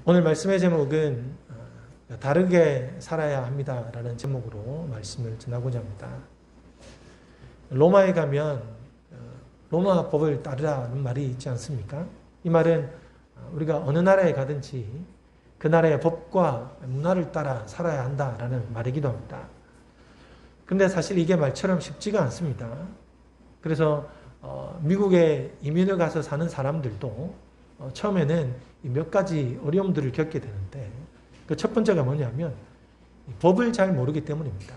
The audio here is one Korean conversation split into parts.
오늘 말씀의 제목은 다르게 살아야 합니다 라는 제목으로 말씀을 전하고자 합니다. 로마에 가면 로마 법을 따르라는 말이 있지 않습니까? 이 말은 우리가 어느 나라에 가든지 그 나라의 법과 문화를 따라 살아야 한다라는 말이기도 합니다. 그런데 사실 이게 말처럼 쉽지가 않습니다. 그래서 미국에 이민을 가서 사는 사람들도 처음에는 몇 가지 어려움들을 겪게 되는데 그 첫 번째가 뭐냐면 법을 잘 모르기 때문입니다.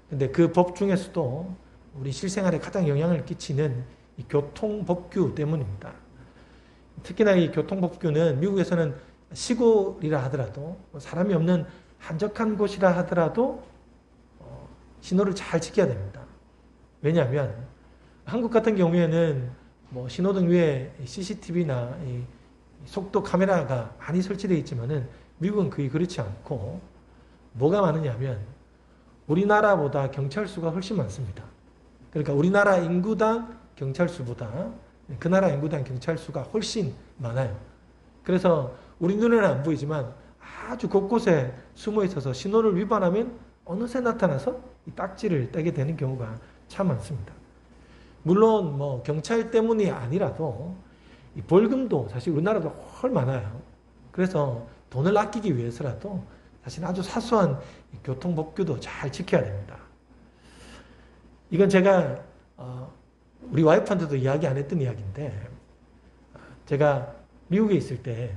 근데 그 법 중에서도 우리 실생활에 가장 영향을 끼치는 이 교통법규 때문입니다. 특히나 이 교통법규는 미국에서는 시골이라 하더라도 사람이 없는 한적한 곳이라 하더라도 신호를 잘 지켜야 됩니다. 왜냐하면 한국 같은 경우에는 신호등 위에 CCTV나 속도 카메라가 많이 설치되어 있지만은 미국은 거의 그렇지 않고 뭐가 많으냐면 우리나라보다 경찰수가 훨씬 많습니다. 그러니까 우리나라 인구당 경찰수보다 그 나라 인구당 경찰수가 훨씬 많아요. 그래서 우리 눈에는 안 보이지만 아주 곳곳에 숨어 있어서 신호를 위반하면 어느새 나타나서 이 딱지를 떼게 되는 경우가 참 많습니다. 물론 경찰 때문이 아니라도 이 벌금도 사실 우리나라도 훨 많아요. 그래서 돈을 아끼기 위해서라도 사실 아주 사소한 교통법규도 잘 지켜야 됩니다. 이건 제가 우리 와이프한테도 이야기 안 했던 이야기인데 제가 미국에 있을 때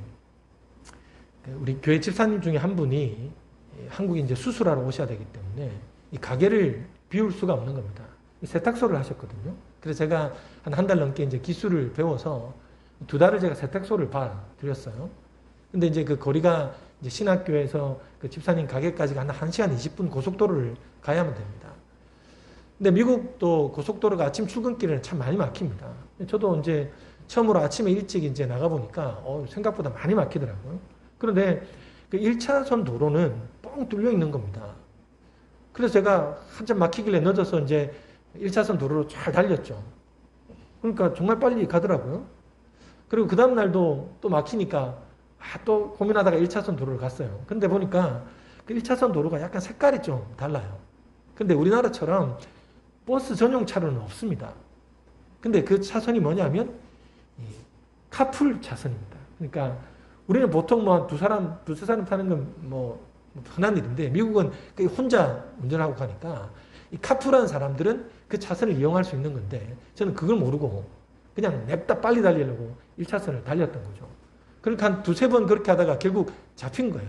우리 교회 집사님 중에 한 분이 한국에 이제 수술하러 오셔야 되기 때문에 이 가게를 비울 수가 없는 겁니다. 세탁소를 하셨거든요. 그래서 제가 한 달 넘게 이제 기술을 배워서 2달을 제가 세탁소를 봐드렸어요. 근데 이제 그 거리가 이제 신학교에서 그 집사님 가게까지가 한 1시간 20분 고속도로를 가야만 됩니다. 근데 미국도 고속도로가 아침 출근길에는 참 많이 막힙니다. 저도 이제 처음으로 아침에 일찍 이제 나가보니까 생각보다 많이 막히더라고요. 그런데 그 1차선 도로는 뻥 뚫려 있는 겁니다. 그래서 제가 한참 막히길래 늦어서 이제 1차선 도로로 잘 달렸죠. 그러니까 정말 빨리 가더라고요. 그리고 그 다음날도 또 막히니까 또 고민하다가 1차선 도로를 갔어요. 근데 보니까 그 1차선 도로가 약간 색깔이 좀 달라요. 근데 우리나라처럼 버스 전용 차로는 없습니다. 근데 그 차선이 뭐냐면 카풀 차선입니다. 그러니까 우리는 보통 두세 사람 타는 건 흔한 일인데 미국은 혼자 운전하고 가니까 이 카풀하는 사람들은 그 차선을 이용할 수 있는 건데 저는 그걸 모르고 그냥 냅다 빨리 달리려고 1차선을 달렸던 거죠. 그러니까 한 2-3번 그렇게 하다가 결국 잡힌 거예요.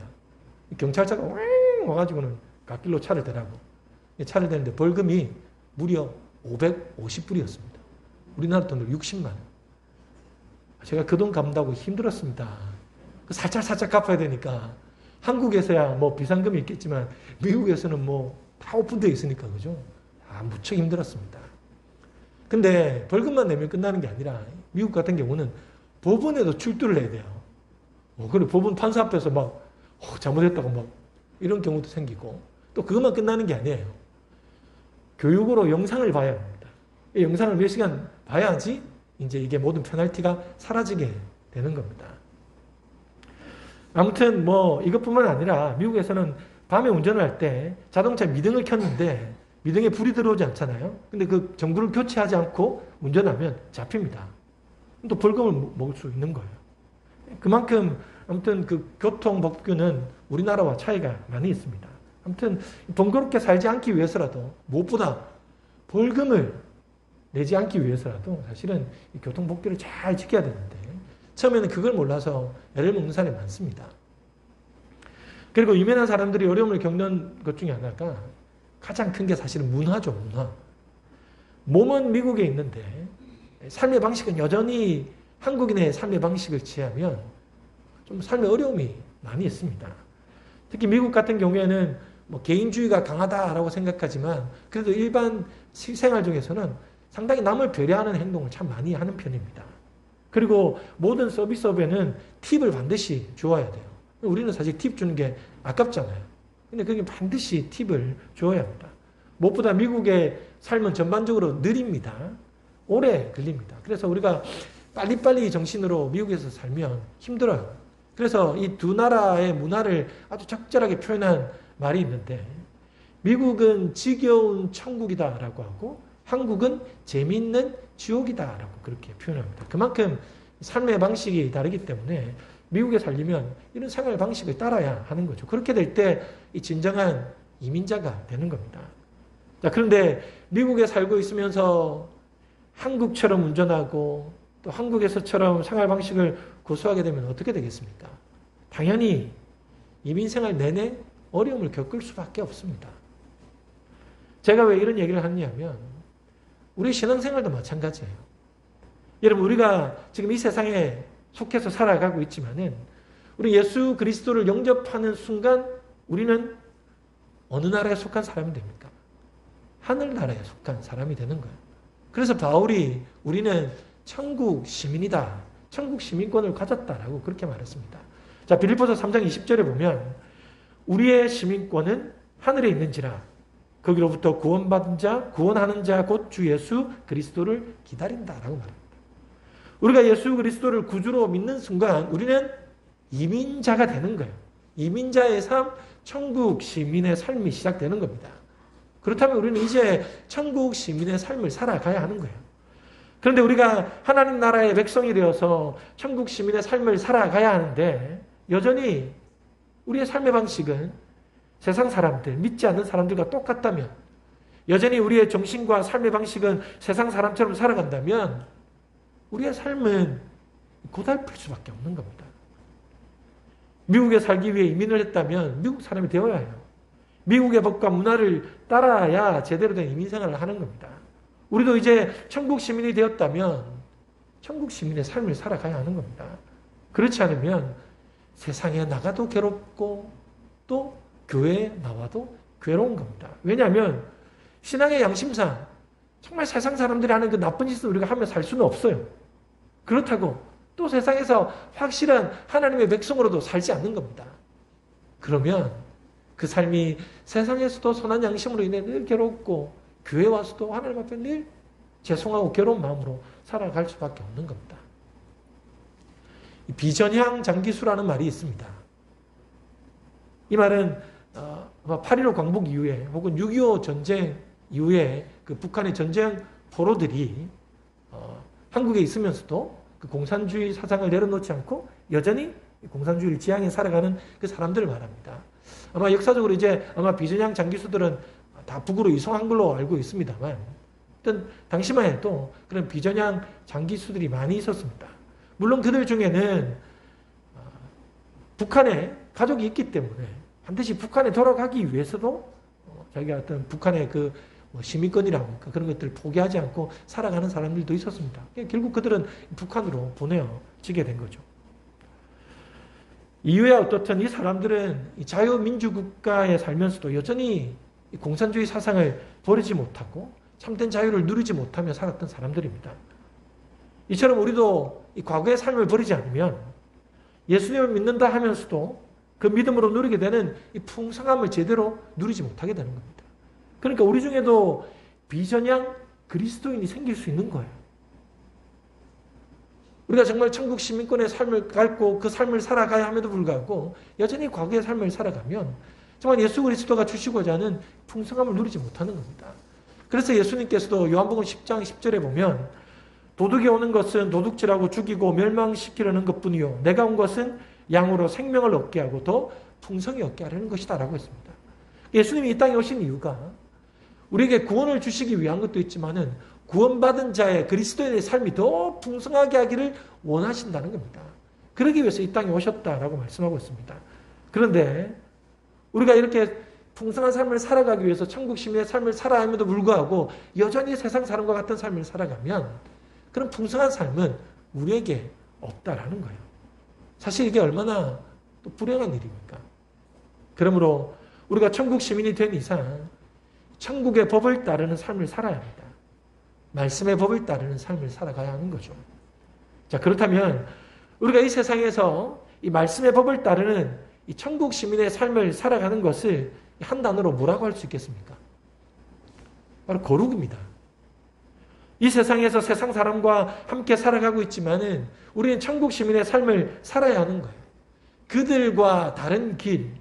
경찰차가 와가지고는 갓길로 차를 대라고. 차를 대는데 벌금이 무려 550불이었습니다. 우리나라 돈으로 60만 원. 제가 그 돈 갚는다고 힘들었습니다. 살짝 갚아야 되니까 한국에서야 비상금이 있겠지만 미국에서는 다 오픈되어 있으니까 그죠? 무척 힘들었습니다. 근데 벌금만 내면 끝나는 게 아니라 미국 같은 경우는 법원에도 출두를 해야 돼요. 그리고 법원 판사 앞에서 잘못했다고 이런 경우도 생기고 또 그것만 끝나는 게 아니에요. 교육으로 영상을 봐야 합니다. 이 영상을 몇 시간 봐야지 이제 이게 모든 페널티가 사라지게 되는 겁니다. 아무튼 이것뿐만 아니라 미국에서는 밤에 운전을 할 때 자동차 미등을 켰는데 미등에 불이 들어오지 않잖아요. 근데 그 전구를 교체하지 않고 운전하면 잡힙니다. 또 벌금을 먹을 수 있는 거예요. 그만큼 아무튼 그 교통법규는 우리나라와 차이가 많이 있습니다. 아무튼 번거롭게 살지 않기 위해서라도 무엇보다 벌금을 내지 않기 위해서라도 사실은 이 교통법규를 잘 지켜야 되는데 처음에는 그걸 몰라서 애를 먹는 사람이 많습니다. 그리고 유명한 사람들이 어려움을 겪는 것 중에 하나가 가장 큰 게 사실은 문화죠, 문화. 몸은 미국에 있는데 삶의 방식은 여전히 한국인의 삶의 방식을 취하면 좀 삶의 어려움이 많이 있습니다. 특히 미국 같은 경우에는 개인주의가 강하다라고 생각하지만 그래도 일반 실생활 중에서는 상당히 남을 배려하는 행동을 참 많이 하는 편입니다. 그리고 모든 서비스업에는 팁을 반드시 주어야 돼요. 우리는 사실 팁 주는 게 아깝잖아요. 근데 그게 반드시 팁을 줘야 합니다. 무엇보다 미국의 삶은 전반적으로 느립니다. 오래 걸립니다. 그래서 우리가 빨리빨리 정신으로 미국에서 살면 힘들어요. 그래서 이 두 나라의 문화를 아주 적절하게 표현한 말이 있는데, 미국은 지겨운 천국이다라고 하고 한국은 재미있는 지옥이다라고 그렇게 표현합니다. 그만큼 삶의 방식이 다르기 때문에 미국에 살려면 이런 생활 방식을 따라야 하는 거죠. 그렇게 될 때 이 진정한 이민자가 되는 겁니다. 자, 그런데 미국에 살고 있으면서 한국처럼 운전하고 또 한국에서처럼 생활 방식을 고수하게 되면 어떻게 되겠습니까? 당연히 이민 생활 내내 어려움을 겪을 수밖에 없습니다. 제가 왜 이런 얘기를 하느냐면 우리 신앙생활도 마찬가지예요. 여러분, 우리가 지금 이 세상에 속해서 살아가고 있지만은 우리 예수 그리스도를 영접하는 순간 우리는 어느 나라에 속한 사람이 됩니까? 하늘나라에 속한 사람이 되는 거예요. 그래서 바울이 우리는 천국 시민이다, 천국 시민권을 가졌다라고 그렇게 말했습니다. 자, 빌립보서 3장 20절에 보면 우리의 시민권은 하늘에 있는지라 거기로부터 구원받은 자, 구원하는 자 곧 주 예수 그리스도를 기다린다라고 말합니다. 우리가 예수 그리스도를 구주로 믿는 순간 우리는 이민자가 되는 거예요. 이민자의 삶, 천국 시민의 삶이 시작되는 겁니다. 그렇다면 우리는 이제 천국 시민의 삶을 살아가야 하는 거예요. 그런데 우리가 하나님 나라의 백성이 되어서 천국 시민의 삶을 살아가야 하는데 여전히 우리의 삶의 방식은 세상 사람들, 믿지 않는 사람들과 똑같다면, 여전히 우리의 정신과 삶의 방식은 세상 사람처럼 살아간다면 우리의 삶은 고달플 수밖에 없는 겁니다. 미국에 살기 위해 이민을 했다면 미국 사람이 되어야 해요. 미국의 법과 문화를 따라야 제대로 된 이민 생활을 하는 겁니다. 우리도 이제 천국 시민이 되었다면 천국 시민의 삶을 살아가야 하는 겁니다. 그렇지 않으면 세상에 나가도 괴롭고 또 교회에 나와도 괴로운 겁니다. 왜냐하면 신앙의 양심상 정말 세상 사람들이 하는 그 나쁜 짓을 우리가 하며 살 수는 없어요. 그렇다고 또 세상에서 확실한 하나님의 백성으로도 살지 않는 겁니다. 그러면 그 삶이 세상에서도 선한 양심으로 인해 늘 괴롭고 교회 와서도 하나님 앞에 늘 죄송하고 괴로운 마음으로 살아갈 수밖에 없는 겁니다. 비전향 장기수라는 말이 있습니다. 이 말은 8.15 광복 이후에 혹은 6.25 전쟁 이후에 그 북한의 전쟁 포로들이 한국에 있으면서도 그 공산주의 사상을 내려놓지 않고 여전히 공산주의를 지향해 살아가는 그 사람들을 말합니다. 아마 역사적으로 이제 아마 비전향 장기수들은 다 북으로 이송한 걸로 알고 있습니다만, 일단 당시만 해도 그런 비전향 장기수들이 많이 있었습니다. 물론 그들 중에는 북한에 가족이 있기 때문에 반드시 북한에 돌아가기 위해서도 자기가 어떤 북한의 그 시민권이라고 그런 것들을 포기하지 않고 살아가는 사람들도 있었습니다. 결국 그들은 북한으로 보내어지게 된 거죠. 이후에 어떻든 이 사람들은 자유민주국가에 살면서도 여전히 공산주의 사상을 버리지 못하고 참된 자유를 누리지 못하며 살았던 사람들입니다. 이처럼 우리도 이 과거의 삶을 버리지 않으면 예수님을 믿는다 하면서도 그 믿음으로 누리게 되는 이 풍성함을 제대로 누리지 못하게 되는 겁니다. 그러니까 우리 중에도 비전향 그리스도인이 생길 수 있는 거예요. 우리가 정말 천국 시민권의 삶을 갖고 그 삶을 살아가야 함에도 불구하고 여전히 과거의 삶을 살아가면 정말 예수 그리스도가 주시고자 하는 풍성함을 누리지 못하는 겁니다. 그래서 예수님께서도 요한복음 10장 10절에 보면 도둑이 오는 것은 도둑질하고 죽이고 멸망시키려는 것뿐이요 내가 온 것은 양으로 생명을 얻게 하고 더 풍성히 얻게 하려는 것이다 라고 했습니다. 예수님이 이 땅에 오신 이유가 우리에게 구원을 주시기 위한 것도 있지만은 구원받은 자의 그리스도인의 삶이 더 풍성하게 하기를 원하신다는 겁니다. 그러기 위해서 이 땅에 오셨다라고 말씀하고 있습니다. 그런데 우리가 이렇게 풍성한 삶을 살아가기 위해서 천국 시민의 삶을 살아야 함에도 불구하고 여전히 세상 사람과 같은 삶을 살아가면 그런 풍성한 삶은 우리에게 없다라는 거예요. 사실 이게 얼마나 또 불행한 일입니까? 그러므로 우리가 천국 시민이 된 이상 천국의 법을 따르는 삶을 살아야 합니다. 말씀의 법을 따르는 삶을 살아가야 하는 거죠. 자, 그렇다면 우리가 이 세상에서 이 말씀의 법을 따르는 이 천국 시민의 삶을 살아가는 것을 한 단어로 뭐라고 할 수 있겠습니까? 바로 거룩입니다. 이 세상에서 세상 사람과 함께 살아가고 있지만은 우리는 천국 시민의 삶을 살아야 하는 거예요. 그들과 다른 길,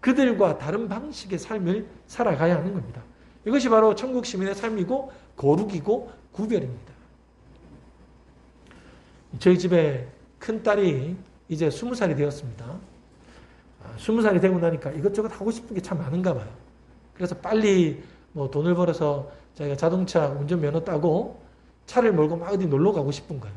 그들과 다른 방식의 삶을 살아가야 하는 겁니다. 이것이 바로 천국 시민의 삶이고 거룩이고 구별입니다. 저희 집에 큰딸이 이제 20살이 되었습니다. 20살이 되고 나니까 이것저것 하고 싶은 게 참 많은가 봐요. 그래서 빨리 뭐 돈을 벌어서 자기가 자동차 운전면허 따고 차를 몰고 막 어디 놀러 가고 싶은 거예요.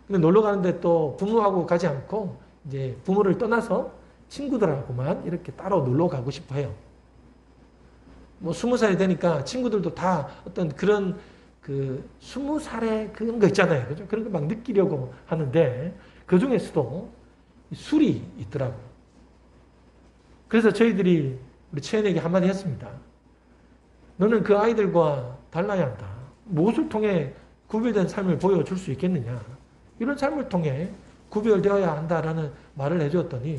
근데 놀러 가는데 또 부모하고 가지 않고 이제 부모를 떠나서 친구들하고만 이렇게 따로 놀러 가고 싶어 해요. 뭐 20살이 되니까 친구들도 다 어떤 그런 20살의 그런 거 있잖아요. 그죠? 그런 거 막 느끼려고 하는데 그 중에서도 술이 있더라고요. 그래서 저희들이 우리 채연에게 한마디 했습니다. 너는 그 아이들과 달라야 한다. 무엇을 통해 구별된 삶을 보여줄 수 있겠느냐. 이런 삶을 통해 구별되어야 한다라는 말을 해주었더니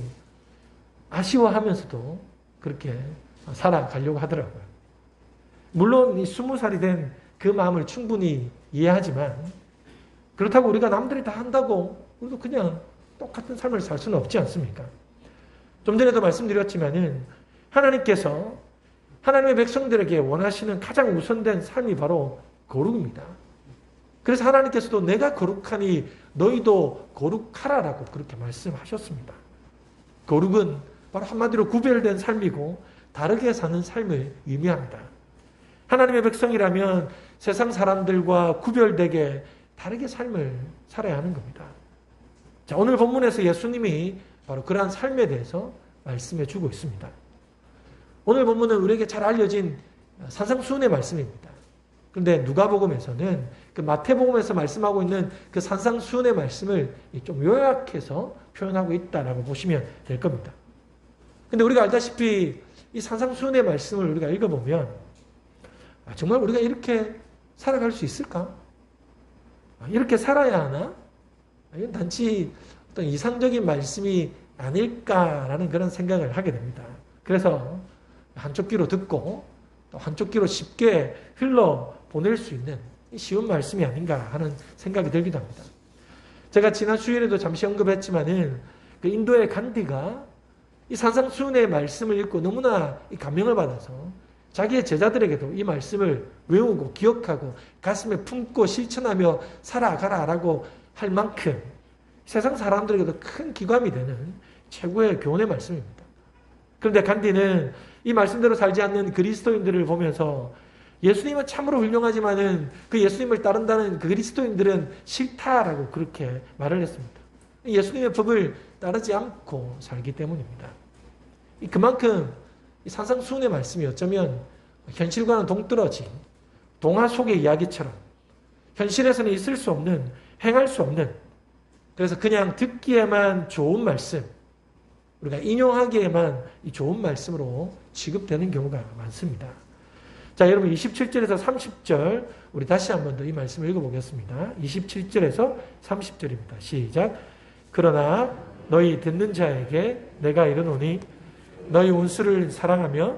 아쉬워하면서도 그렇게 살아가려고 하더라고요. 물론 이 20살이 된 그 마음을 충분히 이해하지만 그렇다고 우리가 남들이 다 한다고 우리도 그냥 똑같은 삶을 살 수는 없지 않습니까? 좀 전에도 말씀드렸지만은 하나님께서 하나님의 백성들에게 원하시는 가장 우선된 삶이 바로 거룩입니다. 그래서 하나님께서도 내가 거룩하니 너희도 거룩하라라고 그렇게 말씀하셨습니다. 거룩은 바로 한마디로 구별된 삶이고 다르게 사는 삶을 의미합니다. 하나님의 백성이라면 세상 사람들과 구별되게 다르게 삶을 살아야 하는 겁니다. 자, 오늘 본문에서 예수님이 바로 그러한 삶에 대해서 말씀해 주고 있습니다. 오늘 본문은 우리에게 잘 알려진 산상수훈의 말씀입니다. 그런데 누가복음에서는 그 마태복음에서 말씀하고 있는 그 산상수훈의 말씀을 좀 요약해서 표현하고 있다라고 보시면 될 겁니다. 근데 우리가 알다시피 이 산상수훈의 말씀을 우리가 읽어보면 정말 우리가 이렇게 살아갈 수 있을까? 이렇게 살아야 하나? 이건 단지 어떤 이상적인 말씀이 아닐까라는 그런 생각을 하게 됩니다. 그래서 한쪽 귀로 듣고 또 한쪽 귀로 쉽게 흘러 보낼 수 있는 쉬운 말씀이 아닌가 하는 생각이 들기도 합니다. 제가 지난 주일에도 잠시 언급했지만은 그 인도의 간디가 이 산상수훈의 말씀을 읽고 너무나 감명을 받아서 자기의 제자들에게도 이 말씀을 외우고 기억하고 가슴에 품고 실천하며 살아가라라고 할 만큼 세상 사람들에게도 큰 기감이 되는 최고의 교훈의 말씀입니다. 그런데 간디는 이 말씀대로 살지 않는 그리스도인들을 보면서 예수님은 참으로 훌륭하지만은 그 예수님을 따른다는 그 그리스도인들은 싫다라고 그렇게 말을 했습니다. 예수님의 법을 따르지 않고 살기 때문입니다. 그만큼 이 산상수훈의 말씀이 어쩌면 현실과는 동떨어진 동화 속의 이야기처럼 현실에서는 있을 수 없는, 행할 수 없는, 그래서 그냥 듣기에만 좋은 말씀, 우리가 인용하기에만 이 좋은 말씀으로 취급되는 경우가 많습니다. 자, 여러분 27절에서 30절 우리 다시 한 번 더 이 말씀을 읽어보겠습니다. 27절에서 30절입니다. 시작. 그러나 너희 듣는 자에게 내가 이르노니 너희 원수를 사랑하며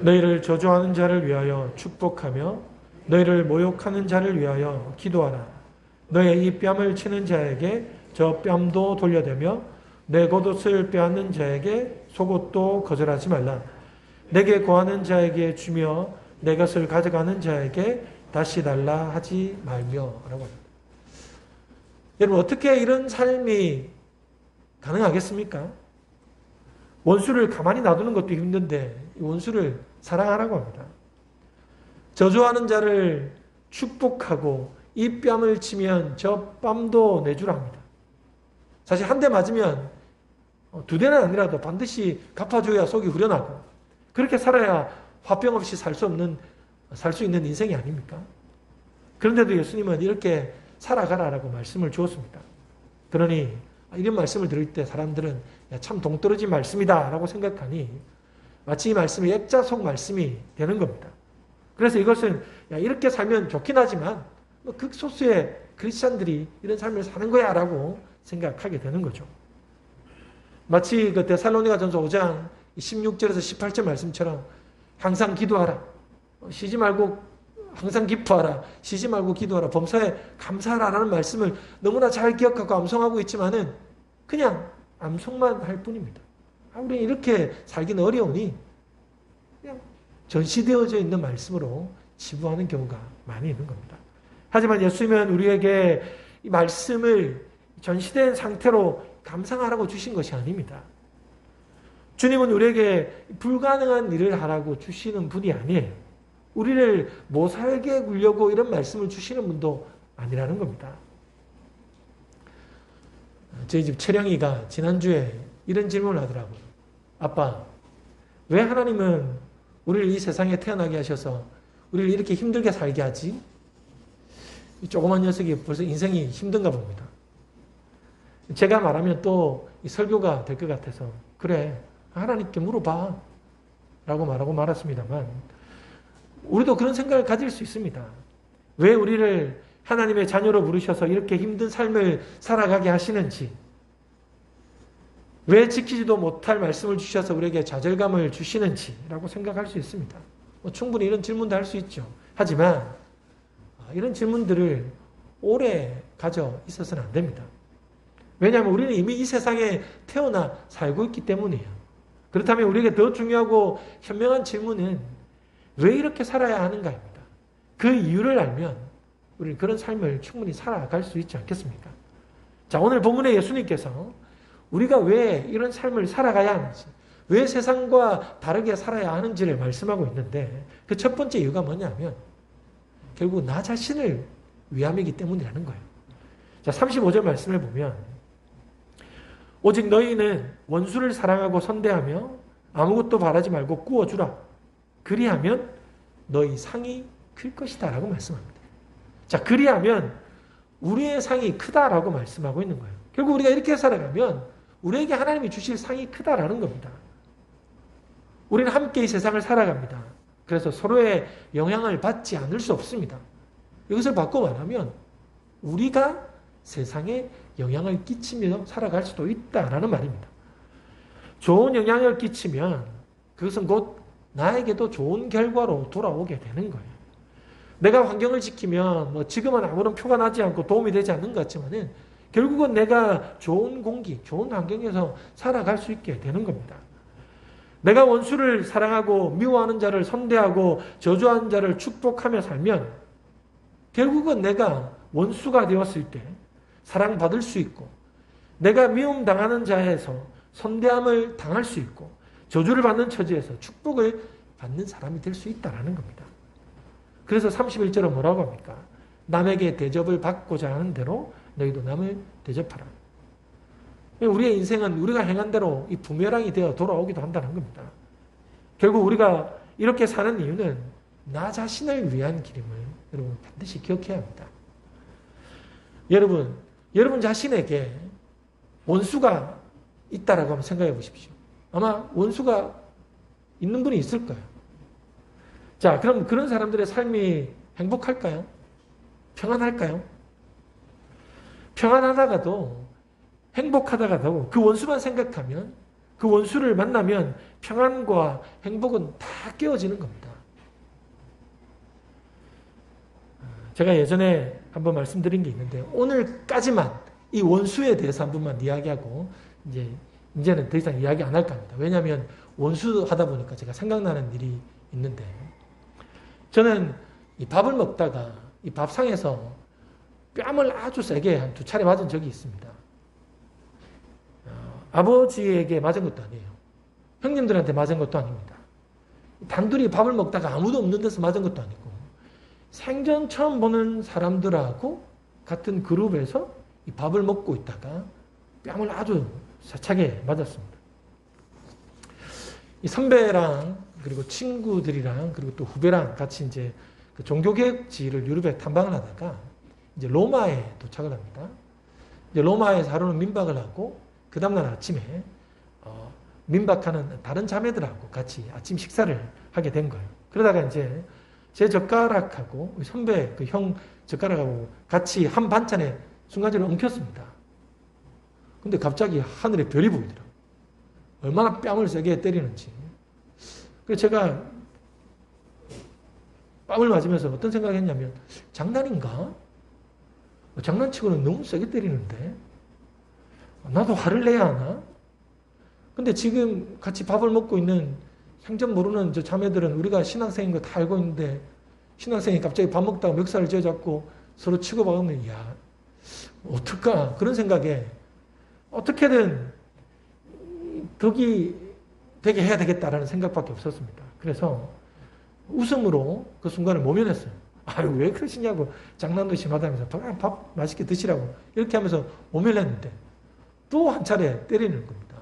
너희를 저주하는 자를 위하여 축복하며 너희를 모욕하는 자를 위하여 기도하라. 너의 이 뺨을 치는 자에게 저 뺨도 돌려대며 내 겉옷을 빼앗는 자에게 속옷도 거절하지 말라. 내게 구하는 자에게 주며 내 것을 가져가는 자에게 다시 달라 하지 말며 라고 합니다. 여러분 어떻게 이런 삶이 가능하겠습니까? 원수를 가만히 놔두는 것도 힘든데 원수를 사랑하라고 합니다. 저주하는 자를 축복하고 이 뺨을 치면 저 뺨도 내주라 합니다. 사실 한 대 맞으면 두 대는 아니라도 반드시 갚아줘야 속이 후련하고 그렇게 살아야 화병 없이 살 수 있는 인생이 아닙니까? 그런데도 예수님은 이렇게 살아가라라고 말씀을 주었습니다. 그러니 이런 말씀을 들을 때 사람들은 참 동떨어진 말씀이다 라고 생각하니 마치 이 말씀이 액자 속 말씀이 되는 겁니다. 그래서 이것은 이렇게 살면 좋긴 하지만 극소수의 크리스찬들이 이런 삶을 사는 거야 라고 생각하게 되는 거죠. 마치 그 데살로니가전서 5장 16절에서 18절 말씀처럼 항상 기도하라. 쉬지 말고 항상 기뻐하라, 쉬지 말고 기도하라, 범사에 감사하라라는 말씀을 너무나 잘 기억하고 암송하고 있지만은 그냥 암송만 할 뿐입니다. 우리 이렇게 살기는 어려우니 그냥 전시되어져 있는 말씀으로 치부하는 경우가 많이 있는 겁니다. 하지만 예수님은 우리에게 이 말씀을 전시된 상태로 감상하라고 주신 것이 아닙니다. 주님은 우리에게 불가능한 일을 하라고 주시는 분이 아니에요. 우리를 못 살게 굴려고 이런 말씀을 주시는 분도 아니라는 겁니다. 저희 집 채령이가 지난주에 이런 질문을 하더라고요. 아빠, 왜 하나님은 우리를 이 세상에 태어나게 하셔서 우리를 이렇게 힘들게 살게 하지? 이 조그만 녀석이 벌써 인생이 힘든가 봅니다. 제가 말하면 또 이 설교가 될 것 같아서 그래, 하나님께 물어봐 라고 말하고 말았습니다만 우리도 그런 생각을 가질 수 있습니다. 왜 우리를 하나님의 자녀로 부르셔서 이렇게 힘든 삶을 살아가게 하시는지, 왜 지키지도 못할 말씀을 주셔서 우리에게 좌절감을 주시는지라고 생각할 수 있습니다. 충분히 이런 질문도 할 수 있죠. 하지만 이런 질문들을 오래 가져 있어서는 안 됩니다. 왜냐하면 우리는 이미 이 세상에 태어나 살고 있기 때문이에요. 그렇다면 우리에게 더 중요하고 현명한 질문은 왜 이렇게 살아야 하는가입니다. 그 이유를 알면 우리는 그런 삶을 충분히 살아갈 수 있지 않겠습니까? 자, 오늘 본문에 예수님께서 우리가 왜 이런 삶을 살아가야 하는지, 왜 세상과 다르게 살아야 하는지를 말씀하고 있는데 그 첫 번째 이유가 뭐냐면 결국 나 자신을 위함이기 때문이라는 거예요. 자, 35절 말씀을 보면 오직 너희는 원수를 사랑하고 선대하며 아무것도 바라지 말고 꾸어주라. 그리하면 너희 상이 클 것이다 라고 말씀합니다. 자, 그리하면 우리의 상이 크다라고 말씀하고 있는 거예요. 결국 우리가 이렇게 살아가면 우리에게 하나님이 주실 상이 크다라는 겁니다. 우리는 함께 이 세상을 살아갑니다. 그래서 서로의 영향을 받지 않을 수 없습니다. 이것을 바꿔 말하면 우리가 세상에 영향을 끼치며 살아갈 수도 있다라는 말입니다. 좋은 영향을 끼치면 그것은 곧 나에게도 좋은 결과로 돌아오게 되는 거예요. 내가 환경을 지키면 지금은 아무런 표가 나지 않고 도움이 되지 않는 것 같지만은 결국은 내가 좋은 공기, 좋은 환경에서 살아갈 수 있게 되는 겁니다. 내가 원수를 사랑하고 미워하는 자를 선대하고 저주하는 자를 축복하며 살면 결국은 내가 원수가 되었을 때 사랑받을 수 있고 내가 미움당하는 자에서 선대함을 당할 수 있고 저주를 받는 처지에서 축복을 받는 사람이 될 수 있다는 겁니다. 그래서 31절은 뭐라고 합니까? 남에게 대접을 받고자 하는 대로 너희도 남을 대접하라. 우리의 인생은 우리가 행한 대로 이 부메랑이 되어 돌아오기도 한다는 겁니다. 결국 우리가 이렇게 사는 이유는 나 자신을 위한 길임을 여러분 반드시 기억해야 합니다. 여러분 자신에게 원수가 있다라고 한번 생각해 보십시오. 아마 원수가 있는 분이 있을 거예요. 자, 그럼 그런 사람들의 삶이 행복할까요? 평안할까요? 평안하다가도 행복하다가도 그 원수만 생각하면 그 원수를 만나면 평안과 행복은 다 깨어지는 겁니다. 제가 예전에 한번 말씀드린 게 있는데 오늘까지만 이 원수에 대해서 한 번만 이야기하고 이제는 더 이상 이야기 안 할까 합니다. 왜냐하면 원수 하다 보니까 제가 생각나는 일이 있는데 저는 이 밥을 먹다가 이 밥상에서 뺨을 아주 세게 한 2차례 맞은 적이 있습니다. 아버지에게 맞은 것도 아니에요. 형님들한테 맞은 것도 아닙니다. 단둘이 밥을 먹다가 아무도 없는 데서 맞은 것도 아니고 생전 처음 보는 사람들하고 같은 그룹에서 이 밥을 먹고 있다가 뺨을 아주 세차게 맞았습니다. 이 선배랑 그리고 친구들이랑 그리고 또 후배랑 같이 이제 그 종교개혁지를 유럽에 탐방을 하다가 이제 로마에 도착을 합니다. 이제 로마에서 하루는 민박을 하고 그 다음날 아침에 민박하는 다른 자매들하고 같이 아침 식사를 하게 된 거예요. 그러다가 이제 제 젓가락하고 선배 그 형 젓가락하고 같이 한 반찬에 순간적으로 엉켰습니다. 근데 갑자기 하늘에 별이 보이더라고요. 얼마나 뺨을 세게 때리는지. 그래서 제가 뺨을 맞으면서 어떤 생각을 했냐면 장난인가? 장난치고는 너무 세게 때리는데 나도 화를 내야 하나? 근데 지금 같이 밥을 먹고 있는 생전 모르는 저 자매들은 우리가 신학생인 거 다 알고 있는데 신학생이 갑자기 밥 먹다가 멱살을 쥐어잡고 서로 치고 박으면 야 어떨까? 그런 생각에 어떻게든 덕이 되게 해야 되겠다라는 생각밖에 없었습니다. 그래서 웃음으로 그 순간을 모면했어요. 아유 왜 그러시냐고 장난도 심하다면서 밥 맛있게 드시라고 이렇게 하면서 모면했는데 또 한 차례 때리는 겁니다.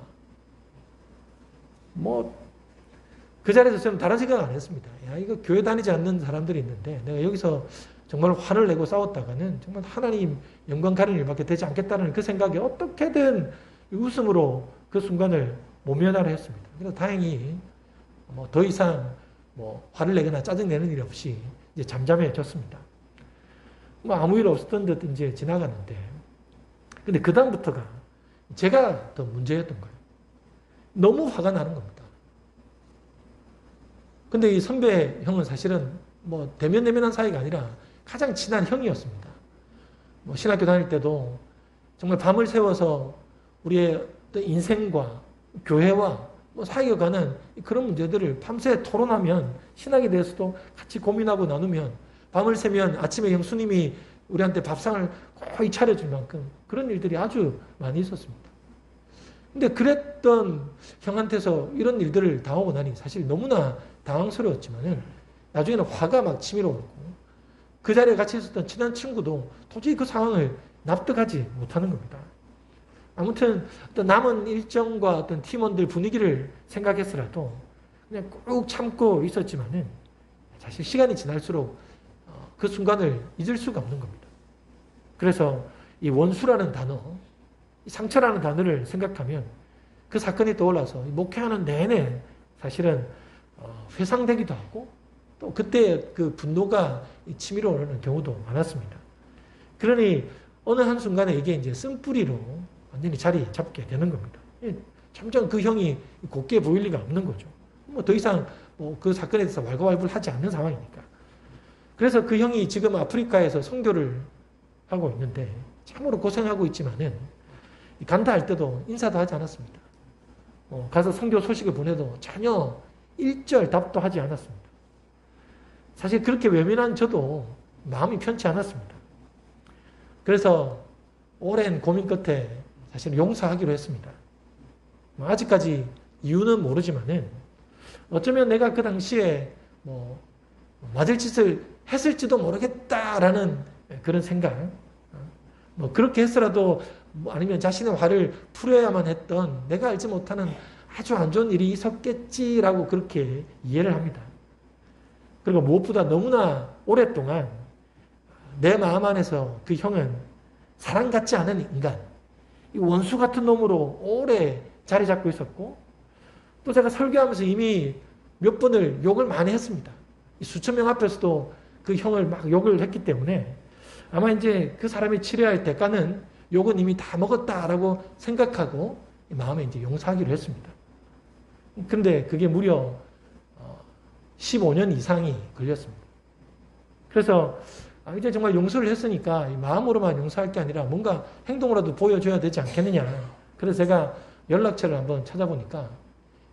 그 자리에서 저는 다른 생각 안 했습니다. 야 이거 교회 다니지 않는 사람들이 있는데 내가 여기서 정말 화를 내고 싸웠다가는 정말 하나님 영광 가리는 일밖에 되지 않겠다는 그 생각에 어떻게든 웃음으로 그 순간을 모면하려 했습니다. 그래서 다행히 더 이상 화를 내거나 짜증내는 일이 없이 이제 잠잠해졌습니다. 아무 일 없었던 듯 이제 지나갔는데, 근데 그 다음부터가 제가 더 문제였던 거예요. 너무 화가 나는 겁니다. 근데 이 선배 형은 사실은 대면대면한 사이가 아니라 가장 친한 형이었습니다. 신학교 다닐 때도 정말 밤을 새워서 우리의 인생과 교회와 사이어가는 그런 문제들을 밤새 토론하면 신학에 대해서도 같이 고민하고 나누면 밤을 새면 아침에 형수님이 우리한테 밥상을 거의 차려줄 만큼 그런 일들이 아주 많이 있었습니다. 근데 그랬던 형한테서 이런 일들을 당하고 나니 사실 너무나 당황스러웠지만은 나중에는 화가 막 치밀어오르고 그 자리에 같이 있었던 친한 친구도 도저히 그 상황을 납득하지 못하는 겁니다. 아무튼 어떤 남은 일정과 어떤 팀원들 분위기를 생각해서라도 그냥 꾹 참고 있었지만은 사실 시간이 지날수록 그 순간을 잊을 수가 없는 겁니다. 그래서 이 원수라는 단어, 이 상처라는 단어를 생각하면 그 사건이 떠올라서 목회하는 내내 사실은 회상되기도 하고 또 그때 그 분노가 치밀어 오르는 경우도 많았습니다. 그러니 어느 한순간에 이게 이제 쓴뿌리로 완전히 자리 잡게 되는 겁니다. 점점 그 형이 곱게 보일 리가 없는 거죠. 더 이상 그 사건에 대해서 왈가왈부를 하지 않는 상황이니까. 그래서 그 형이 지금 아프리카에서 선교를 하고 있는데 참으로 고생하고 있지만은 간다 할 때도 인사도 하지 않았습니다. 가서 선교 소식을 보내도 전혀 일절 답도 하지 않았습니다. 사실 그렇게 외면한 저도 마음이 편치 않았습니다. 그래서 오랜 고민 끝에 사실 용서하기로 했습니다. 아직까지 이유는 모르지만은 어쩌면 내가 그 당시에 맞을 짓을 했을지도 모르겠다라는 그런 생각. 그렇게 했으라도 아니면 자신의 화를 풀어야만 했던 내가 알지 못하는 아주 안 좋은 일이 있었겠지라고 그렇게 이해를 합니다. 그리고 무엇보다 너무나 오랫동안 내 마음 안에서 그 형은 사람 같지 않은 인간, 이 원수 같은 놈으로 오래 자리 잡고 있었고 또 제가 설교하면서 이미 몇 번을 욕을 많이 했습니다. 수천 명 앞에서도 그 형을 막 욕을 했기 때문에 아마 이제 그 사람이 치러야 할 대가는 욕은 이미 다 먹었다라고 생각하고 마음에 이제 용서하기로 했습니다. 근데 그게 무려 15년 이상이 걸렸습니다. 그래서 이제 정말 용서를 했으니까 마음으로만 용서할 게 아니라 뭔가 행동으로도 보여줘야 되지 않겠느냐. 그래서 제가 연락처를 한번 찾아보니까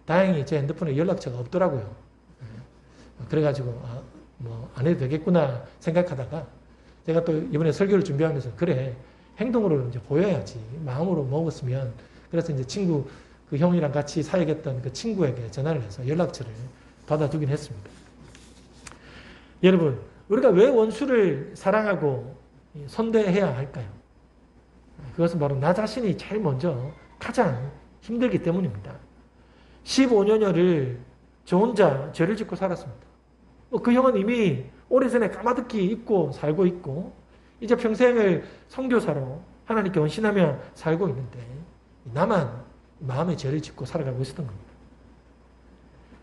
다행히 제 핸드폰에 연락처가 없더라고요. 그래가지고 안 해도 되겠구나 생각하다가 제가 또 이번에 설교를 준비하면서 그래 행동으로 이제 보여야지 마음으로 먹었으면 그래서 이제 친구 그 형이랑 같이 사역했던 그 친구에게 전화를 해서 연락처를 받아두긴 했습니다. 여러분 우리가 왜 원수를 사랑하고 선대해야 할까요? 그것은 바로 나 자신이 제일 먼저 가장 힘들기 때문입니다. 15년여를 저 혼자 죄를 짓고 살았습니다. 그 형은 이미 오래전에 까마득히 잊고 살고 있고 이제 평생을 선교사로 하나님께 헌신하며 살고 있는데 나만 마음의 죄를 짓고 살아가고 있었던 겁니다.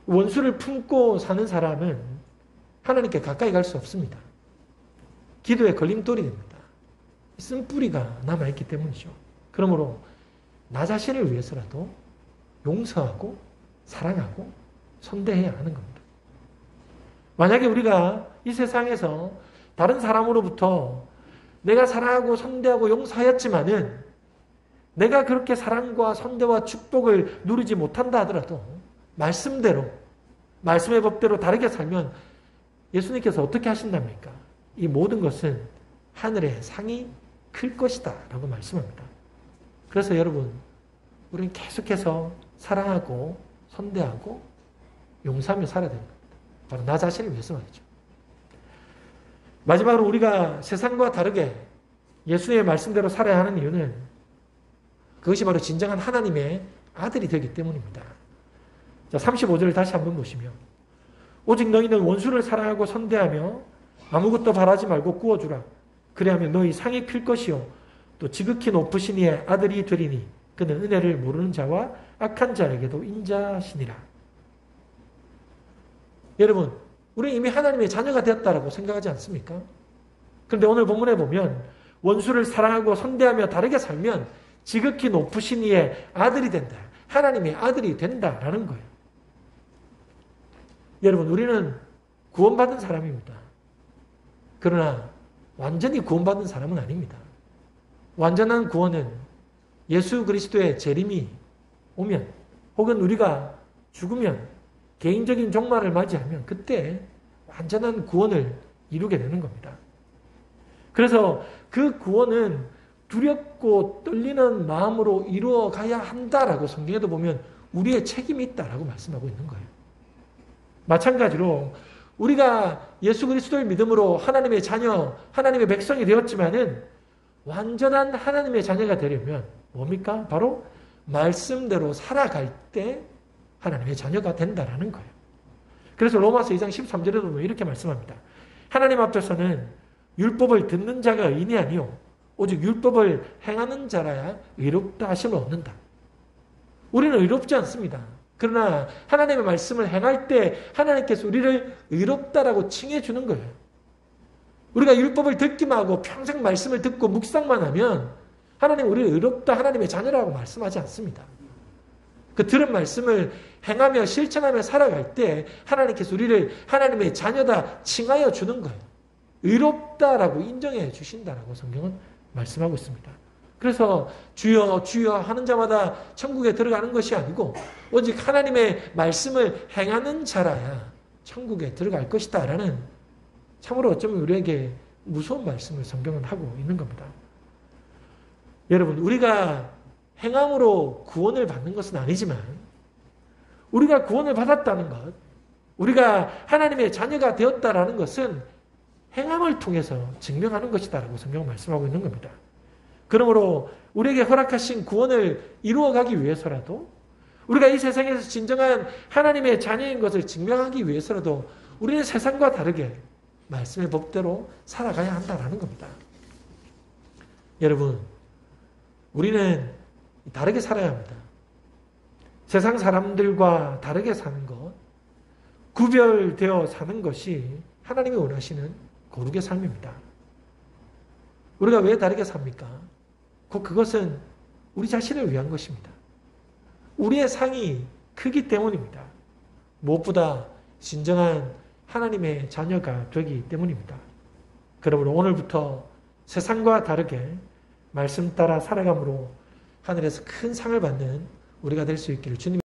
원수를 품고 사는 사람은 하나님께 가까이 갈 수 없습니다. 기도의 걸림돌이 됩니다. 쓴뿌리가 남아있기 때문이죠. 그러므로 나 자신을 위해서라도 용서하고 사랑하고 선대해야 하는 겁니다. 만약에 우리가 이 세상에서 다른 사람으로부터 내가 사랑하고 선대하고 용서하였지만은 내가 그렇게 사랑과 선대와 축복을 누리지 못한다 하더라도 말씀대로, 말씀의 법대로 다르게 살면 예수님께서 어떻게 하신답니까? 이 모든 것은 하늘의 상이 클 것이다 라고 말씀합니다. 그래서 여러분, 우리는 계속해서 사랑하고 선대하고 용서하며 살아야 됩니다. 바로 나 자신을 위해서 말이죠. 마지막으로 우리가 세상과 다르게 예수님의 말씀대로 살아야 하는 이유는 그것이 바로 진정한 하나님의 아들이 되기 때문입니다. 자, 35절을 다시 한번 보시면 오직 너희는 원수를 사랑하고 선대하며 아무것도 바라지 말고 구워주라. 그래야면 너희 상이 클 것이요 또 지극히 높으신 이의 아들이 되리니 그는 은혜를 모르는 자와 악한 자에게도 인자하시니라. 여러분, 우리 이미 하나님의 자녀가 되었다라고 생각하지 않습니까? 그런데 오늘 본문에 보면 원수를 사랑하고 선대하며 다르게 살면 지극히 높으신 이의 아들이 된다. 하나님의 아들이 된다라는 거예요. 여러분, 우리는 구원받은 사람입니다. 그러나 완전히 구원받은 사람은 아닙니다. 완전한 구원은 예수 그리스도의 재림이 오면 혹은 우리가 죽으면 개인적인 종말을 맞이하면 그때 완전한 구원을 이루게 되는 겁니다. 그래서 그 구원은 두렵고 떨리는 마음으로 이루어가야 한다라고 성경에도 보면 우리의 책임이 있다라고 말씀하고 있는 거예요. 마찬가지로 우리가 예수 그리스도의 믿음으로 하나님의 자녀, 하나님의 백성이 되었지만은 완전한 하나님의 자녀가 되려면 뭡니까? 바로 말씀대로 살아갈 때 하나님의 자녀가 된다라는 거예요. 그래서 로마서 2장 13절에도 보면 이렇게 말씀합니다. 하나님 앞에서는 율법을 듣는 자가 의인이 아니요 오직 율법을 행하는 자라야 의롭다 하심을 얻는다. 우리는 의롭지 않습니다. 그러나 하나님의 말씀을 행할 때 하나님께서 우리를 의롭다라고 칭해 주는 거예요. 우리가 율법을 듣기만 하고 평생 말씀을 듣고 묵상만 하면 하나님 우리를 의롭다 하나님의 자녀라고 말씀하지 않습니다. 그 들은 말씀을 행하며 실천하며 살아갈 때 하나님께서 우리를 하나님의 자녀다 칭하여 주는 거예요. 의롭다라고 인정해 주신다라고 성경은 말씀하고 있습니다. 그래서 주여 주여 하는 자마다 천국에 들어가는 것이 아니고 오직 하나님의 말씀을 행하는 자라야 천국에 들어갈 것이다 라는 참으로 어쩌면 우리에게 무서운 말씀을 성경은 하고 있는 겁니다. 여러분, 우리가 행함으로 구원을 받는 것은 아니지만 우리가 구원을 받았다는 것, 우리가 하나님의 자녀가 되었다라는 것은 행함을 통해서 증명하는 것이다라고 성경은 말씀하고 있는 겁니다. 그러므로 우리에게 허락하신 구원을 이루어가기 위해서라도 우리가 이 세상에서 진정한 하나님의 자녀인 것을 증명하기 위해서라도 우리는 세상과 다르게 말씀의 법대로 살아가야 한다는 겁니다. 여러분, 우리는 다르게 살아야 합니다. 세상 사람들과 다르게 사는 것, 구별되어 사는 것이 하나님이 원하시는 거룩의 삶입니다. 우리가 왜 다르게 삽니까? 그것은 우리 자신을 위한 것입니다. 우리의 상이 크기 때문입니다. 무엇보다 진정한 하나님의 자녀가 되기 때문입니다. 그러므로 오늘부터 세상과 다르게 말씀 따라 살아감으로 하늘에서 큰 상을 받는 우리가 될 수 있기를 주님